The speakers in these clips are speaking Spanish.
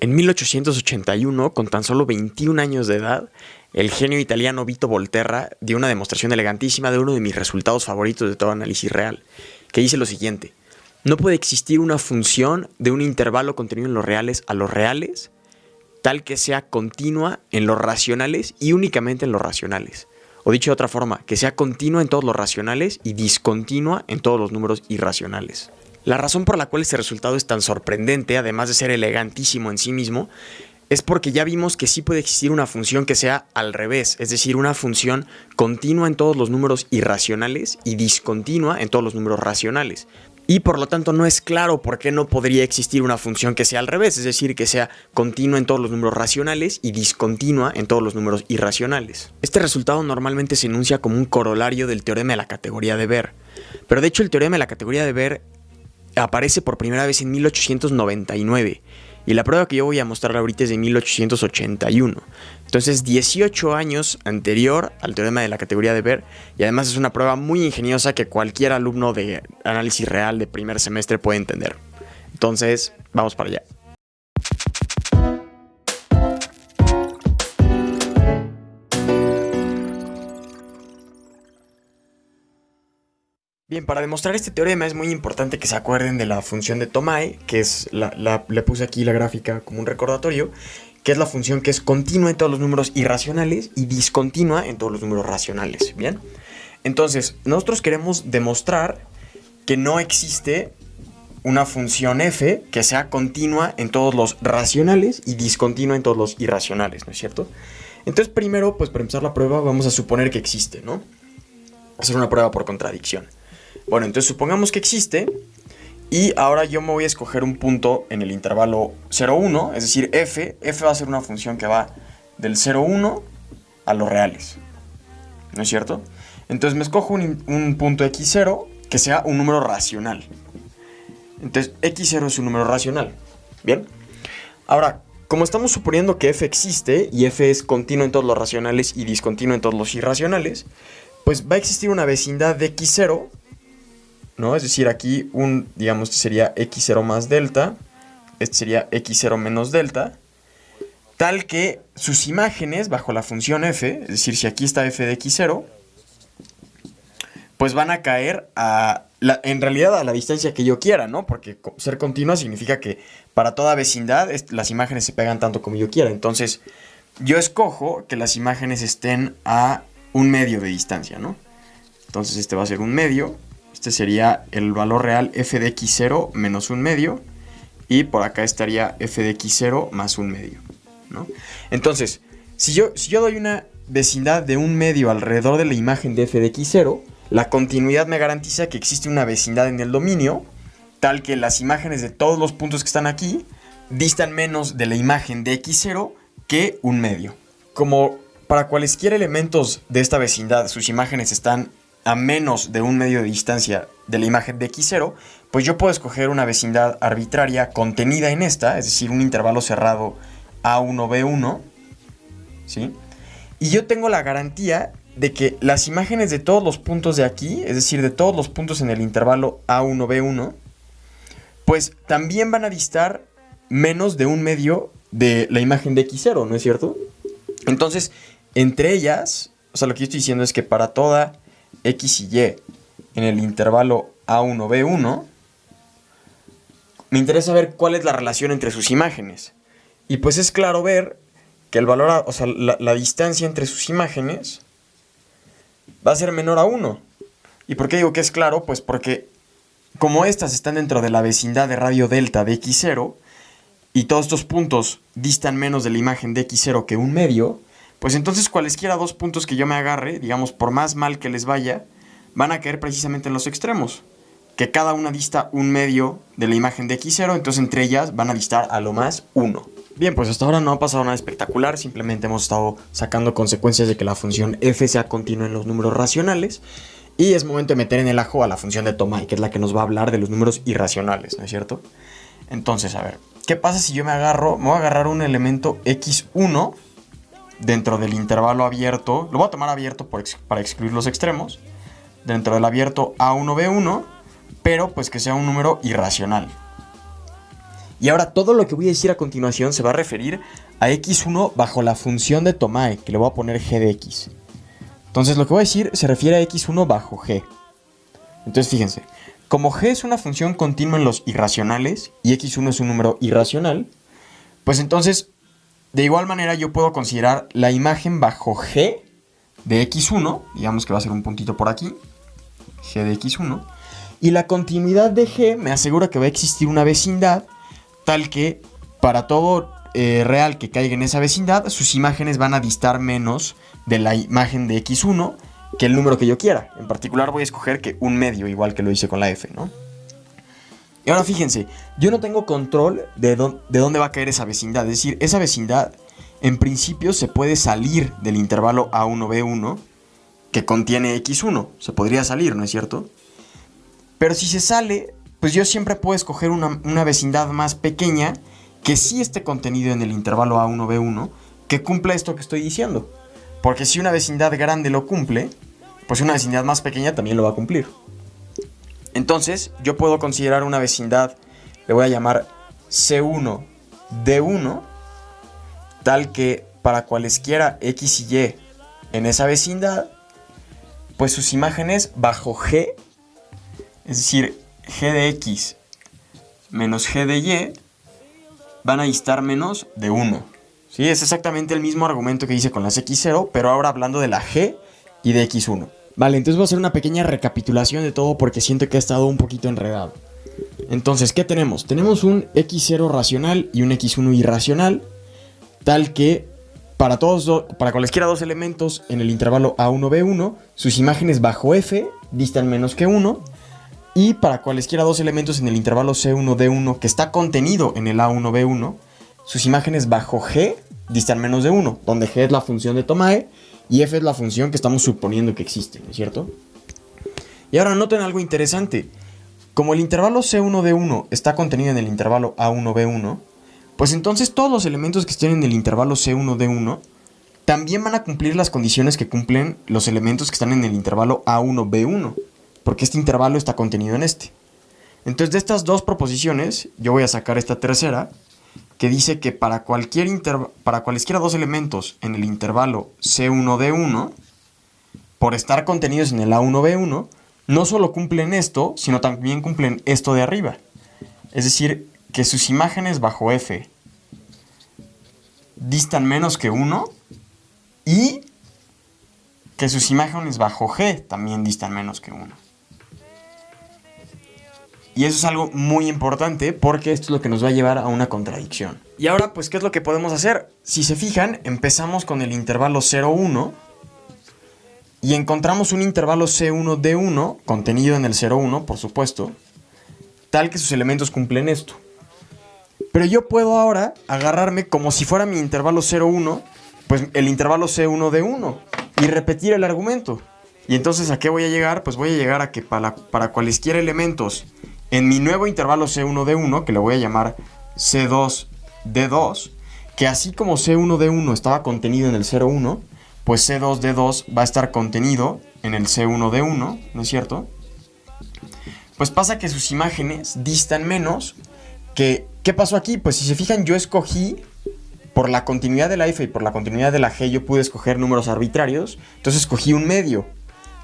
En 1881, con tan solo 21 años de edad, el genio italiano Vito Volterra dio una demostración elegantísima de uno de mis resultados favoritos de todo análisis real, que dice lo siguiente: no puede existir una función de un intervalo contenido en los reales a los reales, tal que sea continua en los racionales y únicamente en los racionales. O dicho de otra forma, que sea continua en todos los racionales y discontinua en todos los números irracionales. La razón por la cual este resultado es tan sorprendente, además de ser elegantísimo en sí mismo, es porque ya vimos que sí puede existir una función que sea al revés, es decir, una función continua en todos los números irracionales y discontinua en todos los números racionales. Y por lo tanto no es claro por qué no podría existir una función que sea al revés, es decir, que sea continua en todos los números racionales y discontinua en todos los números irracionales. Este resultado normalmente se enuncia como un corolario del teorema de la categoría de Baire. Pero de hecho el teorema de la categoría de Baire aparece por primera vez en 1899 y la prueba que yo voy a mostrar ahorita es de 1881. Entonces 18 años anterior al teorema de la categoría de Baire, y además es una prueba muy ingeniosa que cualquier alumno de análisis real de primer semestre puede entender. Entonces vamos para allá. Bien, para demostrar este teorema es muy importante que se acuerden de la función de Thomae, que es le puse aquí la gráfica como un recordatorio, que es la función que es continua en todos los números irracionales y discontinua en todos los números racionales. Bien, entonces nosotros queremos demostrar que no existe una función f que sea continua en todos los racionales y discontinua en todos los irracionales, ¿no es cierto? Entonces primero, pues para empezar la prueba vamos a suponer que existe, ¿no? Hacer una prueba por contradicción. Bueno, entonces supongamos que existe y ahora yo me voy a escoger un punto en el intervalo 0, 1, es decir, f va a ser una función que va del 0, 1 a los reales, ¿no es cierto? Entonces me escojo un punto x0 que sea un número racional. Entonces x0 es un número racional, ¿bien? Ahora, como estamos suponiendo que f existe y f es continuo en todos los racionales y discontinuo en todos los irracionales, pues va a existir una vecindad de x0, ¿no? Es decir, aquí digamos que sería x0 más delta, este sería x0 menos delta, tal que sus imágenes bajo la función f, es decir, si aquí está f de x0, pues van a caer en realidad a la distancia que yo quiera, ¿no? Porque ser continua significa que para toda vecindad las imágenes se pegan tanto como yo quiera. Entonces, yo escojo que las imágenes estén a 1/2 de distancia, ¿no? Entonces este va a ser 1/2. Este sería el valor real f de x0 menos 1/2. Y por acá estaría f de x0 más 1/2, ¿no? Entonces, si yo doy una vecindad de 1/2 alrededor de la imagen de f de x0, la continuidad me garantiza que existe una vecindad en el dominio, tal que las imágenes de todos los puntos que están aquí distan menos de la imagen de x0 que 1/2. Como para cualesquier elementos de esta vecindad sus imágenes están a menos de 1/2 de distancia de la imagen de x0, pues yo puedo escoger una vecindad arbitraria contenida en esta, es decir, un intervalo cerrado A1, B1, ¿sí? Y yo tengo la garantía de que las imágenes de todos los puntos de aquí, es decir, de todos los puntos en el intervalo A1, B1, pues también van a distar menos de 1/2 de la imagen de x0, ¿no es cierto? Entonces, entre ellas, o sea, lo que yo estoy diciendo es que para toda x y y en el intervalo A1, B1, me interesa ver cuál es la relación entre sus imágenes. Y pues es claro ver que el valor, o sea, la distancia entre sus imágenes va a ser menor a 1. ¿Y por qué digo que es claro? Pues porque como estas están dentro de la vecindad de radio delta de x0 y todos estos puntos distan menos de la imagen de x0 que 1/2, pues entonces cualesquiera dos puntos que yo me agarre, digamos, por más mal que les vaya, van a caer precisamente en los extremos, que cada una dista 1/2 de la imagen de x0, entonces entre ellas van a distar a lo más 1. Bien, pues hasta ahora no ha pasado nada espectacular, simplemente hemos estado sacando consecuencias de que la función f sea continua en los números racionales, y es momento de meter en el ajo a la función de Thomae, que es la que nos va a hablar de los números irracionales, ¿no es cierto? Entonces, a ver, ¿qué pasa si yo me voy a agarrar un elemento x1 dentro del intervalo abierto? Lo voy a tomar abierto para excluir los extremos. Dentro del abierto A1, B1, pero pues que sea un número irracional. Y ahora todo lo que voy a decir a continuación se va a referir a x1 bajo la función de Tomae, que le voy a poner g de x. Entonces lo que voy a decir se refiere a x1 bajo g. Entonces fíjense, como g es una función continua en los irracionales y x1 es un número irracional, pues entonces de igual manera yo puedo considerar la imagen bajo g de x1, digamos que va a ser un puntito por aquí, g de x1, y la continuidad de g me asegura que va a existir una vecindad tal que para todo real que caiga en esa vecindad, sus imágenes van a distar menos de la imagen de x1 que el número que yo quiera. En particular voy a escoger que un medio, igual que lo hice con la f, ¿no? Y ahora fíjense, yo no tengo control de dónde va a caer esa vecindad. Es decir, esa vecindad en principio se puede salir del intervalo A1B1 que contiene x1. Se podría salir, ¿no es cierto? Pero si se sale, pues yo siempre puedo escoger una vecindad más pequeña que sí esté contenido en el intervalo A1B1 que cumpla esto que estoy diciendo. Porque si una vecindad grande lo cumple, pues una vecindad más pequeña también lo va a cumplir. Entonces, yo puedo considerar una vecindad, le voy a llamar C1D1, tal que para cualesquiera X y Y en esa vecindad, pues sus imágenes bajo G, es decir, G de X menos G de Y, van a distar menos de 1. ¿Sí? Es exactamente el mismo argumento que hice con las X0, pero ahora hablando de la G y de X1. Vale, entonces voy a hacer una pequeña recapitulación de todo porque siento que ha estado un poquito enredado. Entonces, ¿qué tenemos? Tenemos un X0 racional y un X1 irracional, tal que para cualesquiera dos elementos en el intervalo A1B1, sus imágenes bajo F distan menos que 1, y para cualesquiera dos elementos en el intervalo C1D1 que está contenido en el A1B1, sus imágenes bajo G distan menos de 1, donde G es la función de Tomae y F es la función que estamos suponiendo que existe, ¿no es cierto? Y ahora noten algo interesante. Como el intervalo C1D1 está contenido en el intervalo A1B1, pues entonces todos los elementos que estén en el intervalo C1D1 también van a cumplir las condiciones que cumplen los elementos que están en el intervalo A1B1, porque este intervalo está contenido en este. Entonces de estas dos proposiciones, yo voy a sacar esta tercera, que dice que para cualesquiera dos elementos en el intervalo C1D1, por estar contenidos en el A1B1, no solo cumplen esto, sino también cumplen esto de arriba. Es decir, que sus imágenes bajo F distan menos que 1 y que sus imágenes bajo G también distan menos que 1. Y eso es algo muy importante porque esto es lo que nos va a llevar a una contradicción. Y ahora, pues, ¿qué es lo que podemos hacer? Si se fijan, empezamos con el intervalo 0,1 y encontramos un intervalo C1D1 contenido en el 0,1, por supuesto, tal que sus elementos cumplen esto. Pero yo puedo ahora agarrarme como si fuera mi intervalo 0,1, pues el intervalo C1D1 y repetir el argumento. Y entonces, ¿a qué voy a llegar? Pues voy a llegar a que para cualesquiera elementos en mi nuevo intervalo C1D1, que le voy a llamar C2D2, que así como C1D1 estaba contenido en el 0,1, pues C2D2 va a estar contenido en el C1D1, ¿no es cierto? Pues pasa que sus imágenes distan menos que... ¿Qué pasó aquí? Pues si se fijan, yo escogí, por la continuidad de la F y por la continuidad de la G, yo pude escoger números arbitrarios, entonces escogí un medio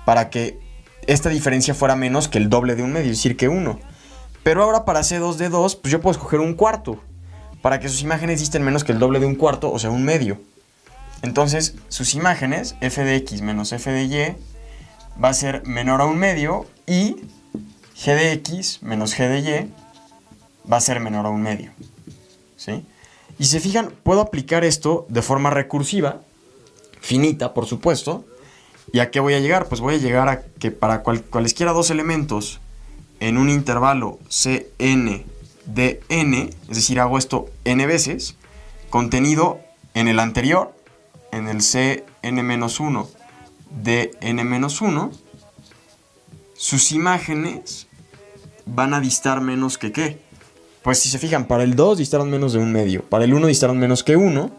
para que esta diferencia fuera menos que el doble de un medio, es decir, que 1. Pero ahora para C2D2, pues yo puedo escoger un cuarto, para que sus imágenes disten menos que el doble de un cuarto, o sea, un medio. Entonces, sus imágenes, f de x menos f de y, va a ser menor a un medio, y g de x menos g de y va a ser menor a un medio. ¿Sí? Y si se fijan, puedo aplicar esto de forma recursiva, finita, por supuesto. ¿Y a qué voy a llegar? Pues voy a llegar a que para cualesquiera dos elementos en un intervalo Cn de n, es decir, hago esto n veces, contenido en el anterior, en el Cn-1 de n-1, sus imágenes van a distar menos que ¿qué? Pues si se fijan, para el 2 distaron menos de un medio, para el 1 distaron menos que 1,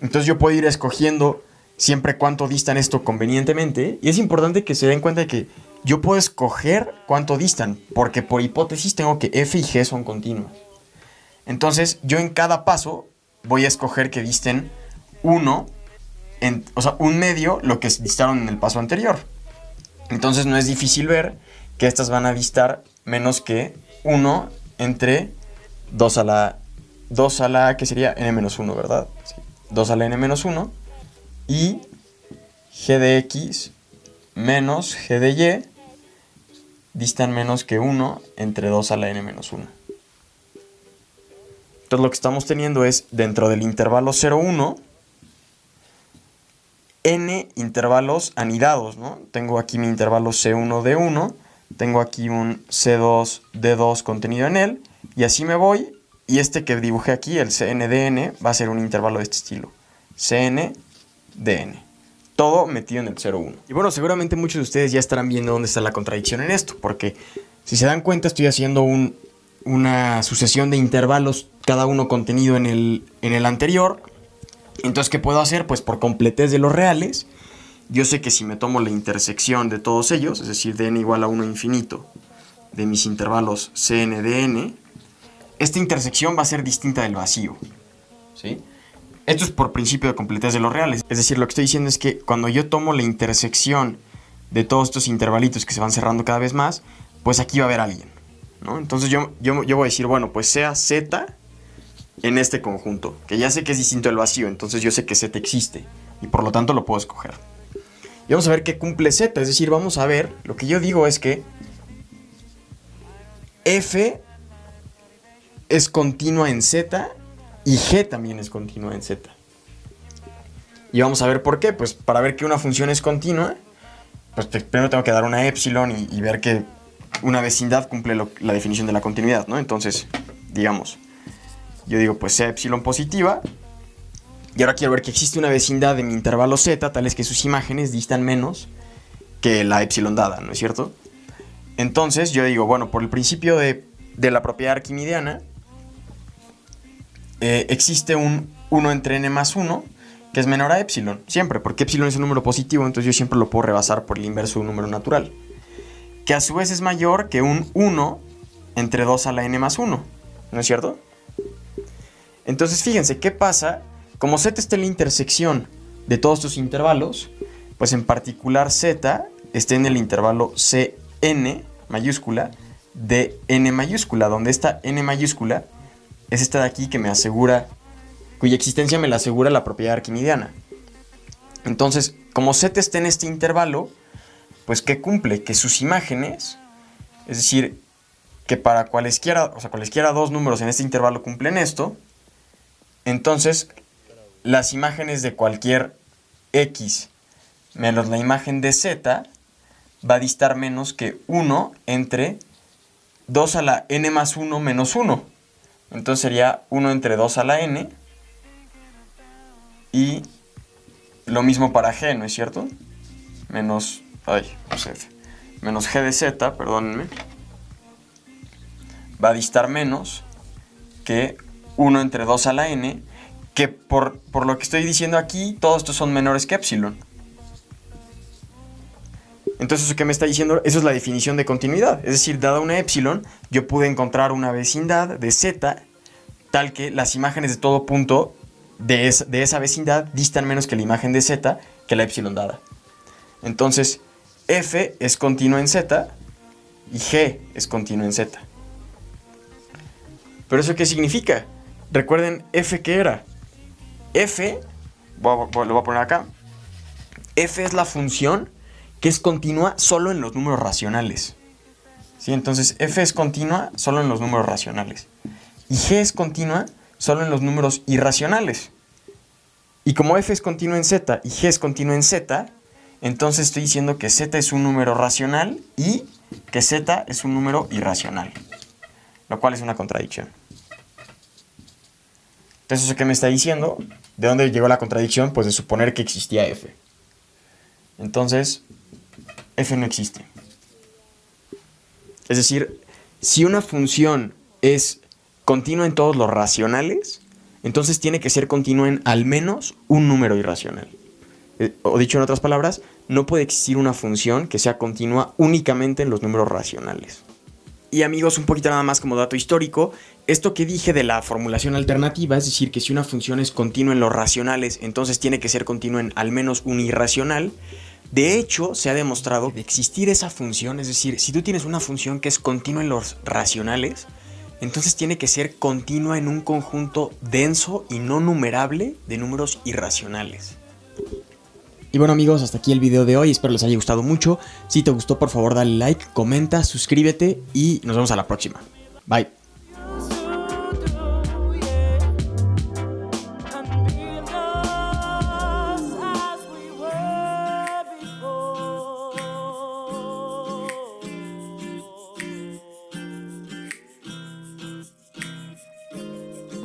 entonces yo puedo ir escogiendo siempre cuánto distan esto convenientemente, y es importante que se den cuenta de que yo puedo escoger cuánto distan, porque por hipótesis tengo que f y g son continuas. Entonces, yo en cada paso voy a escoger que disten 1, o sea, un medio lo que distaron en el paso anterior. Entonces, no es difícil ver que estas van a distar menos que 1 entre 2 a la, que sería n-1, ¿verdad? Sí. 2 a la n-1 y g de x menos g de y distan menos que 1 entre 2 a la n-1. Entonces lo que estamos teniendo es dentro del intervalo 0, 1, n intervalos anidados, ¿no? Tengo aquí mi intervalo C1, D1, tengo aquí un C2, D2 contenido en él, y así me voy, y este que dibujé aquí, el CN-DN, va a ser un intervalo de este estilo, CN-DN. Todo metido en el 0, 1. Y bueno, seguramente muchos de ustedes ya estarán viendo dónde está la contradicción en esto, porque si se dan cuenta estoy haciendo una sucesión de intervalos, cada uno contenido en el anterior. Entonces, ¿qué puedo hacer? Pues por completez de los reales, yo sé que si me tomo la intersección de todos ellos, es decir, de n igual a 1 infinito, de mis intervalos cn de n, esta intersección va a ser distinta del vacío, ¿sí? Esto es por principio de completez de los reales. Es decir, lo que estoy diciendo es que cuando yo tomo la intersección de todos estos intervalitos que se van cerrando cada vez más, pues aquí va a haber alguien, ¿no? Entonces yo voy a decir, bueno, pues sea z en este conjunto, que ya sé que es distinto del vacío, entonces yo sé que z existe, y por lo tanto lo puedo escoger. Y vamos a ver qué cumple z, es decir, vamos a ver, lo que yo digo es que f es continua en z, y g también es continua en z. Y vamos a ver por qué. Pues para ver que una función es continua, pues primero tengo que dar una epsilon y ver que una vecindad cumple la definición de la continuidad, ¿no? Entonces, digamos, yo digo pues sea epsilon positiva, y ahora quiero ver que existe una vecindad de mi intervalo z, tales que sus imágenes distan menos que la epsilon dada, ¿no es cierto? Entonces yo digo, bueno, por el principio de la propiedad arquimidiana, existe un 1 entre n más 1 que es menor a epsilon, siempre, porque epsilon es un número positivo, entonces yo siempre lo puedo rebasar por el inverso de un número natural, que a su vez es mayor que un 1 entre 2 a la n más 1, ¿no es cierto? Entonces fíjense, ¿qué pasa? Como z está en la intersección de todos estos intervalos, pues en particular z está en el intervalo Cn mayúscula de n mayúscula, donde esta n mayúscula es esta de aquí que me asegura, cuya existencia me la asegura la propiedad arquimidiana. Entonces, como z está en este intervalo, pues ¿qué cumple? Que sus imágenes, es decir, que para cualesquiera dos números en este intervalo cumplen esto, entonces las imágenes de cualquier x menos la imagen de z va a distar menos que 1 entre 2 a la n más 1 menos 1. Entonces sería 1 entre 2 a la n. Y lo mismo para g, ¿no es cierto? Menos, menos g de z, perdónenme. Va a distar menos que 1 entre 2 a la n. Que por lo que estoy diciendo aquí, todos estos son menores que epsilon. Entonces, ¿eso qué me está diciendo? Eso es la definición de continuidad. Es decir, dada una epsilon, yo pude encontrar una vecindad de z tal que las imágenes de todo punto de esa vecindad distan menos que la imagen de z que la epsilon dada. Entonces, f es continua en z y g es continua en z. ¿Pero eso qué significa? Recuerden, f ¿qué era? F, lo voy a poner acá. F es la función que es continua solo en los números racionales. ¿Sí? Entonces, f es continua solo en los números racionales. Y g es continua solo en los números irracionales. Y como f es continua en z y g es continua en z, entonces estoy diciendo que z es un número racional y que z es un número irracional. Lo cual es una contradicción. Entonces, ¿eso qué me está diciendo? ¿De dónde llegó la contradicción? Pues de suponer que existía f. Entonces, f no existe. Es decir, si una función es continua en todos los racionales, entonces tiene que ser continua en al menos un número irracional. O dicho en otras palabras, no puede existir una función que sea continua únicamente en los números racionales. Y amigos, un poquito nada más como dato histórico, esto que dije de la formulación alternativa, es decir, que si una función es continua en los racionales, entonces tiene que ser continua en al menos un irracional. De hecho, se ha demostrado que de existir esa función, es decir, si tú tienes una función que es continua en los racionales, entonces tiene que ser continua en un conjunto denso y no numerable de números irracionales. Y bueno amigos, hasta aquí el video de hoy, espero les haya gustado mucho. Si te gustó, por favor dale like, comenta, suscríbete y nos vemos a la próxima. Bye.